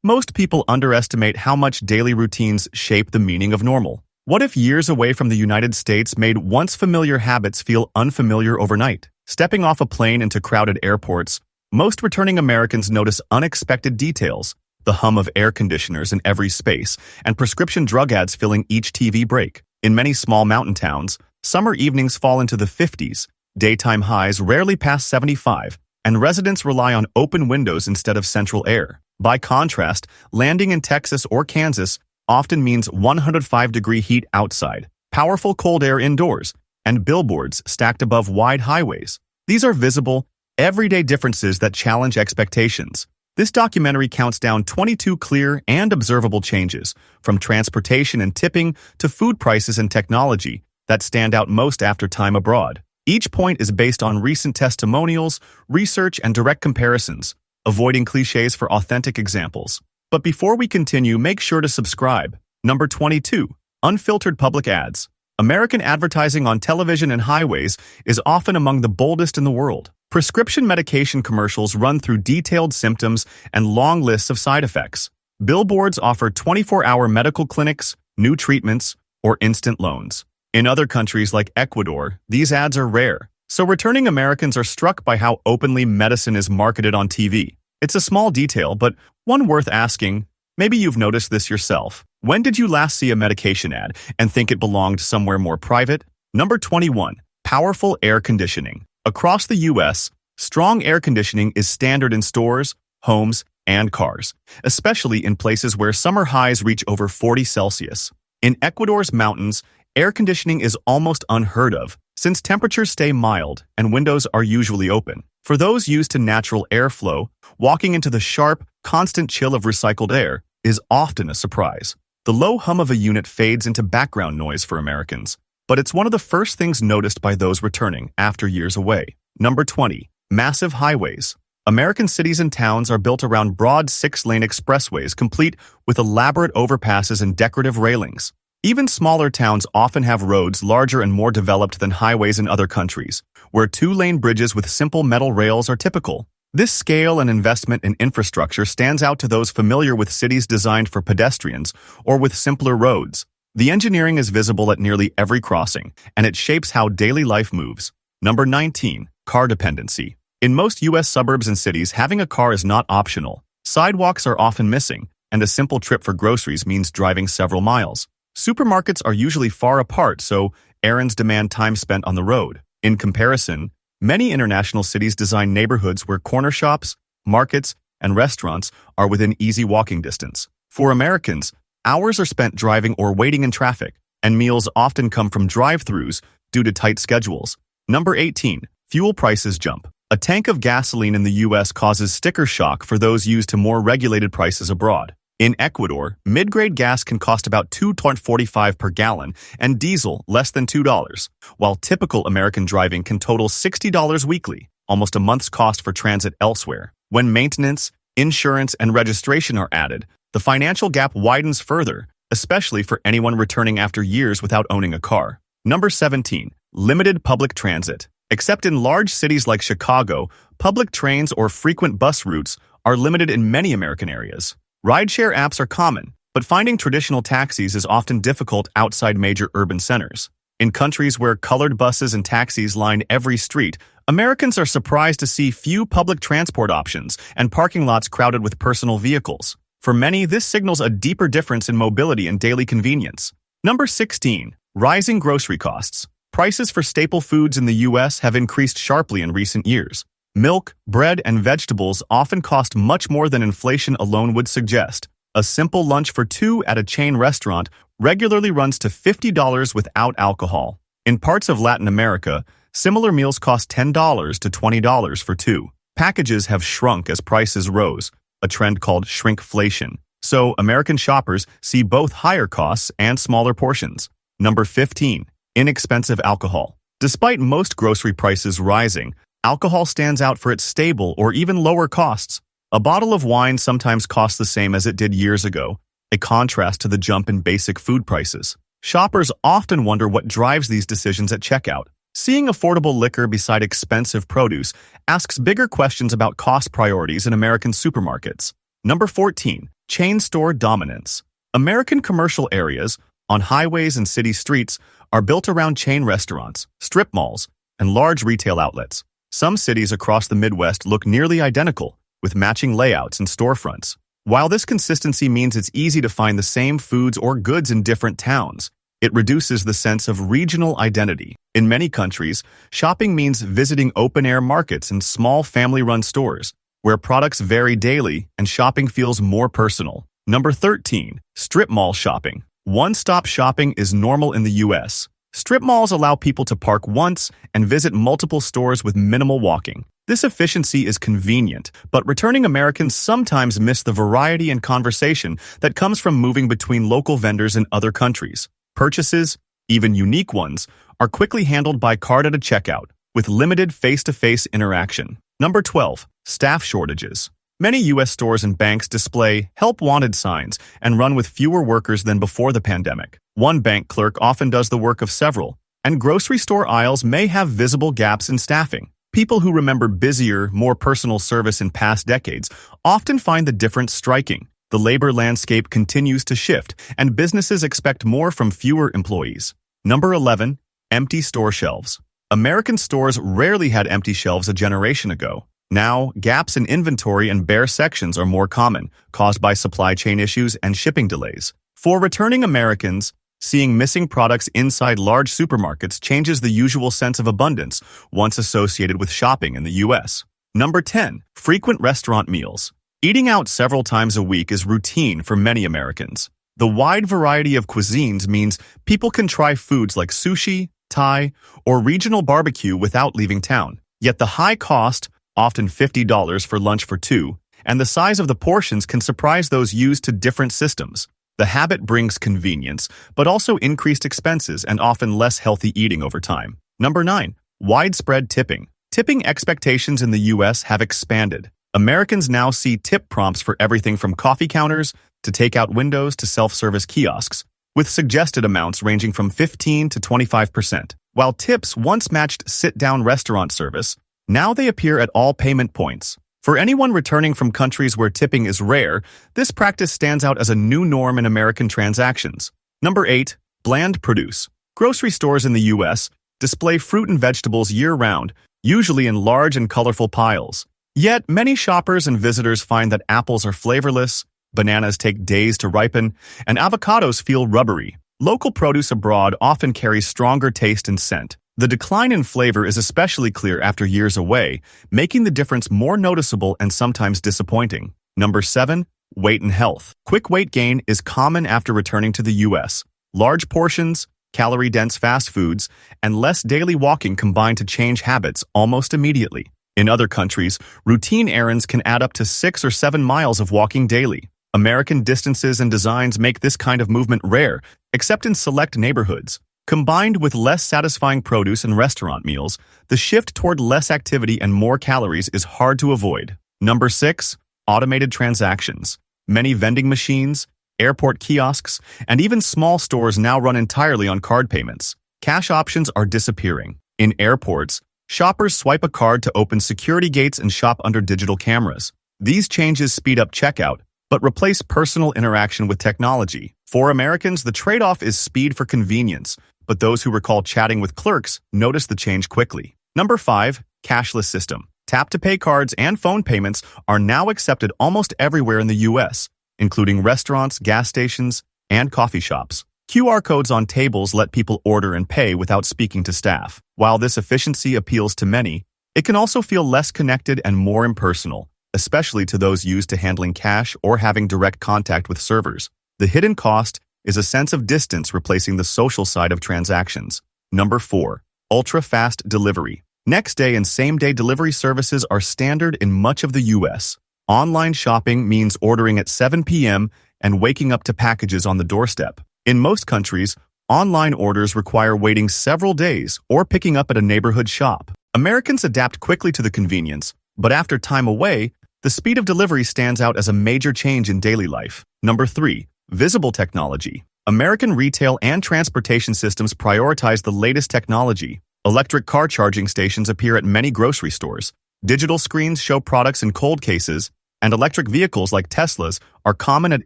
Most people underestimate how much daily routines shape the meaning of normal. What if years away from the United States made once familiar habits feel unfamiliar overnight? Stepping off a plane into crowded airports, most returning Americans notice unexpected details, the hum of air conditioners in every space, and prescription drug ads filling each TV break. In many small mountain towns, summer evenings fall into the 50s, daytime highs rarely pass 75, and residents rely on open windows instead of central air. By contrast, landing in Texas or Kansas often means 105-degree heat outside, powerful cold air indoors, and billboards stacked above wide highways. These are visible, everyday differences that challenge expectations. This documentary counts down 22 clear and observable changes, from transportation and tipping to food prices and technology, that stand out most after time abroad. Each point is based on recent testimonials, research, and direct comparisons, avoiding cliches for authentic examples. But before we continue, make sure to subscribe. Number 22. Unfiltered public ads. American advertising on television and highways is often among the boldest in the world. Prescription medication commercials run through detailed symptoms and long lists of side effects. Billboards offer 24-hour medical clinics, new treatments, or instant loans. In other countries like Ecuador, these ads are rare, so returning Americans are struck by how openly medicine is marketed on TV. It's a small detail, but one worth asking. Maybe you've noticed this yourself. When did you last see a medication ad and think it belonged somewhere more private? Number 21. Powerful air conditioning. Across the U.S., strong air conditioning is standard in stores, homes, and cars, especially in places where summer highs reach over 40 Celsius. In Ecuador's mountains, air conditioning is almost unheard of, since temperatures stay mild and windows are usually open. For those used to natural airflow, walking into the sharp, constant chill of recycled air is often a surprise. The low hum of a unit fades into background noise for Americans, but it's one of the first things noticed by those returning after years away. Number 20. Massive highways. American cities and towns are built around broad 6-lane expressways complete with elaborate overpasses and decorative railings. Even smaller towns often have roads larger and more developed than highways in other countries, where 2-lane bridges with simple metal rails are typical. This scale and investment in infrastructure stands out to those familiar with cities designed for pedestrians or with simpler roads. The engineering is visible at nearly every crossing, and it shapes how daily life moves. Number 19. Car dependency. In most U.S. suburbs and cities, having a car is not optional. Sidewalks are often missing, and a simple trip for groceries means driving several miles. Supermarkets are usually far apart, so errands demand time spent on the road. In comparison, many international cities design neighborhoods where corner shops, markets, and restaurants are within easy walking distance. For Americans, hours are spent driving or waiting in traffic, and meals often come from drive-thrus due to tight schedules. Number 18. Fuel prices jump. A tank of gasoline in the U.S. causes sticker shock for those used to more regulated prices abroad. In Ecuador, mid-grade gas can cost about $2.45 per gallon and diesel less than $2, while typical American driving can total $60 weekly, almost a month's cost for transit elsewhere. When maintenance, insurance, and registration are added, the financial gap widens further, especially for anyone returning after years without owning a car. Number 17. Limited public transit. Except in large cities like Chicago, public trains or frequent bus routes are limited in many American areas. Rideshare apps are common, but finding traditional taxis is often difficult outside major urban centers. In countries where colored buses and taxis line every street, Americans are surprised to see few public transport options and parking lots crowded with personal vehicles. For many, this signals a deeper difference in mobility and daily convenience. Number 16. Rising grocery costs. Prices for staple foods in the U.S. have increased sharply in recent years. Milk, bread, and vegetables often cost much more than inflation alone would suggest. A simple lunch for two at a chain restaurant regularly runs to $50 without alcohol. In parts of Latin America, similar meals cost $10 to $20 for two. Packages have shrunk as prices rose, a trend called shrinkflation. So American shoppers see both higher costs and smaller portions. Number 15. Inexpensive alcohol. Despite most grocery prices rising, alcohol stands out for its stable or even lower costs. A bottle of wine sometimes costs the same as it did years ago, a contrast to the jump in basic food prices. Shoppers often wonder what drives these decisions at checkout. Seeing affordable liquor beside expensive produce asks bigger questions about cost priorities in American supermarkets. Number 14. Chain store dominance. American commercial areas, on highways and city streets, are built around chain restaurants, strip malls, and large retail outlets. Some cities across the Midwest look nearly identical, with matching layouts and storefronts. While this consistency means it's easy to find the same foods or goods in different towns, it reduces the sense of regional identity. In many countries, shopping means visiting open-air markets and small family-run stores, where products vary daily and shopping feels more personal. Number 13. Strip mall shopping. One-stop shopping is normal in the U.S. Strip malls allow people to park once and visit multiple stores with minimal walking. This efficiency is convenient, but returning Americans sometimes miss the variety and conversation that comes from moving between local vendors in other countries. Purchases, even unique ones, are quickly handled by card at a checkout, with limited face-to-face interaction. Number 12. Staff shortages. Many U.S. stores and banks display "Help Wanted" signs and run with fewer workers than before the pandemic. One bank clerk often does the work of several, and grocery store aisles may have visible gaps in staffing. People who remember busier, more personal service in past decades often find the difference striking. The labor landscape continues to shift, and businesses expect more from fewer employees. Number 11. Empty store shelves. American stores rarely had empty shelves a generation ago. Now, gaps in inventory and bare sections are more common, caused by supply chain issues and shipping delays. For returning Americans, seeing missing products inside large supermarkets changes the usual sense of abundance once associated with shopping in the U.S. Number 10. Frequent restaurant meals. Eating out several times a week is routine for many Americans. The wide variety of cuisines means people can try foods like sushi, Thai, or regional barbecue without leaving town. Yet the high cost, often $50 for lunch for two, and the size of the portions can surprise those used to different systems. The habit brings convenience, but also increased expenses and often less healthy eating over time. Number 9. Widespread tipping. Tipping expectations in the U.S. have expanded. Americans now see tip prompts for everything from coffee counters to takeout windows to self-service kiosks, with suggested amounts ranging from 15 to 25%. While tips once matched sit-down restaurant service, now they appear at all payment points. For anyone returning from countries where tipping is rare, this practice stands out as a new norm in American transactions. Number 8. Bland produce. Grocery stores in the U.S. display fruit and vegetables year-round, usually in large and colorful piles. Yet, many shoppers and visitors find that apples are flavorless, bananas take days to ripen, and avocados feel rubbery. Local produce abroad often carries stronger taste and scent. The decline in flavor is especially clear after years away, making the difference more noticeable and sometimes disappointing. Number 7. Weight and health. Quick weight gain is common after returning to the U.S. Large portions, calorie-dense fast foods, and less daily walking combine to change habits almost immediately. In other countries, routine errands can add up to 6 or 7 miles of walking daily. American distances and designs make this kind of movement rare, except in select neighborhoods. Combined with less satisfying produce and restaurant meals, the shift toward less activity and more calories is hard to avoid. Number 6. Automated transactions. Many vending machines, airport kiosks, and even small stores now run entirely on card payments. Cash options are disappearing. In airports, shoppers swipe a card to open security gates and shop under digital cameras. These changes speed up checkout, but replace personal interaction with technology. For Americans, the trade-off is speed for convenience, but those who recall chatting with clerks notice the change quickly. Number 5. Cashless system. Tap-to-pay cards and phone payments are now accepted almost everywhere in the U.S., including restaurants, gas stations, and coffee shops. QR codes on tables let people order and pay without speaking to staff. While this efficiency appeals to many, it can also feel less connected and more impersonal, especially to those used to handling cash or having direct contact with servers. The hidden cost is a sense of distance replacing the social side of transactions. Number 4. Ultra-fast delivery. Next-day and same-day delivery services are standard in much of the U.S. Online shopping means ordering at 7 p.m. and waking up to packages on the doorstep. In most countries, online orders require waiting several days or picking up at a neighborhood shop. Americans adapt quickly to the convenience, but after time away, the speed of delivery stands out as a major change in daily life. Number 3. Visible technology. American retail and transportation systems prioritize the latest technology. Electric car charging stations appear at many grocery stores. Digital screens show products in cold cases, and electric vehicles like Teslas are common at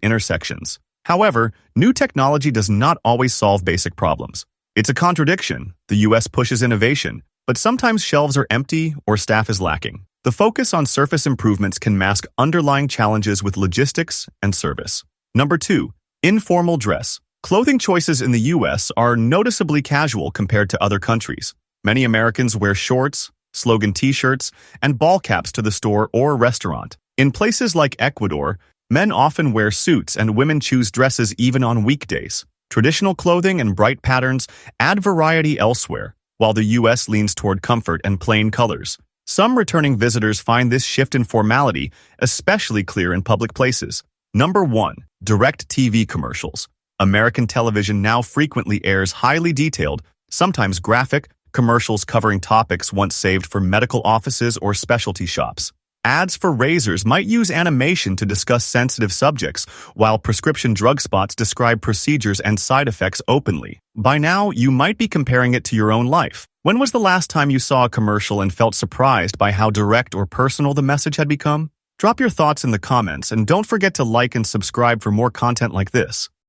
intersections. However, new technology does not always solve basic problems. It's a contradiction. The US pushes innovation, but sometimes shelves are empty or staff is lacking. The focus on surface improvements can mask underlying challenges with logistics and service. Number 2. Informal dress. Clothing choices in the US are noticeably casual compared to other countries. Many Americans wear shorts, slogan t-shirts, and ball caps to the store or restaurant. In places like Ecuador, men often wear suits and women choose dresses even on weekdays. Traditional clothing and bright patterns add variety elsewhere, while the US leans toward comfort and plain colors. Some returning visitors find this shift in formality especially clear in public places. Number 1. Direct TV commercials. American television now frequently airs highly detailed, sometimes graphic, commercials covering topics once saved for medical offices or specialty shops. Ads for razors might use animation to discuss sensitive subjects, while prescription drug spots describe procedures and side effects openly. By now, you might be comparing it to your own life. When was the last time you saw a commercial and felt surprised by how direct or personal the message had become? Drop your thoughts in the comments and don't forget to like and subscribe for more content like this.